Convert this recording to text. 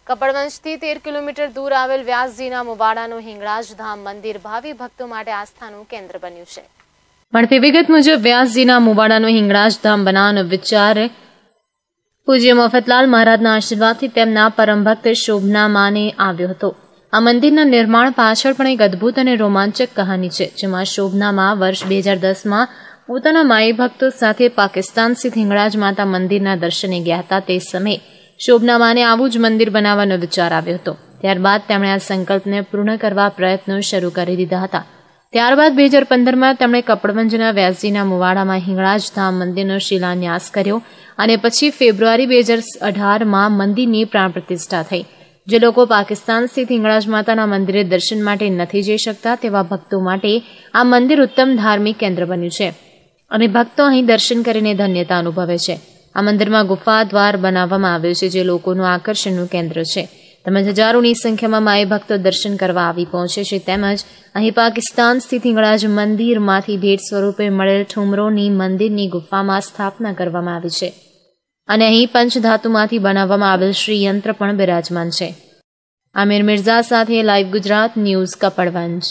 કપડવંજથી 13 kilometre દૂર આવેલ વ્યાસજીના મુવાડાનું હિંગળાજ ધામ મંદિર ભાવિ ભક્તો માટે આસ્થાનું કેન્દ્ર બન્યું છે. મળતી વિગત મુજબ વ્યાસજીના મુવાડાનું હિંગળાજ ધામ બનાવવાનો વિચાર પૂજ્ય મફતલાલ મહારાજના આશીર્વાદથી તેમના પરમ ભક્ત શોભનામાને આવ્યો હતો. આ મંદિરના નિર્માણ પાછળ પણ એક અદ્ભુત અને રોમાંચક કહાની છે, જેમાં શોભનામા વર્ષ 2010માં પોતાના માઈ ભક્તો સાથે પાકિસ્તાન સ્થિત હિંગળાજ માતા મંદિરના દર્શને ગયા હતા. તે સમયે શોભનામાને આવું જ મંદિર બનાવવાનો વિચાર આવ્યો હતો. ત્યારબાદ તેમણે આ સંકલ્પને પૂર્ણ કરવા પ્રયત્નો શરૂ કરી દીધા હતા. ત્યારબાદ 2015માં તેમણે કપડવંજના વ્યાસજીના મુવાડામાં હિંગળાજ ધામ મંદિરનો શિલાન્યાસ કર્યો અને પછી ફેબ્રુઆરી 2018માં મંદિરની પ્રાણ પ્રતિષ્ઠા થઈ. જે લોકો પાકિસ્તાન સ્થિત હિંગળાજ માતાના મંદિરે દર્શન માટે નથી જઈ શકતા તેવા ભક્તો માટે આ મંદિર ઉત્તમ ધાર્મિક કેન્દ્ર બન્યું છે અને ભક્તો અહીં દર્શન કરીને ધન્યતા અનુભવે છે. આ મંદિરમાં ગુફા દ્વાર બનાવવામાં આવ્યું છે, જે લોકોનું આકર્ષણનું કેન્દ્ર છે. તેમજ હજારોની સંખ્યામાં માઈ ભક્તો દર્શન કરવા આવી પહોંચે છે. તેમજ અહીં પાકિસ્તાન સ્થિત હિંગળાજ મંદિરમાંથી ભેટ સ્વરૂપે મળેલ ઠુમરોની મંદિરની ગુફામાં સ્થાપના કરવામાં આવી છે અને અહીં પંચધાતુમાંથી બનાવવામાં આવેલ શ્રીયંત્ર પણ બિરાજમાન છે. આમિર મિર્ઝા સાથે લાઈવ ગુજરાત ન્યૂઝ, કપડવંજ.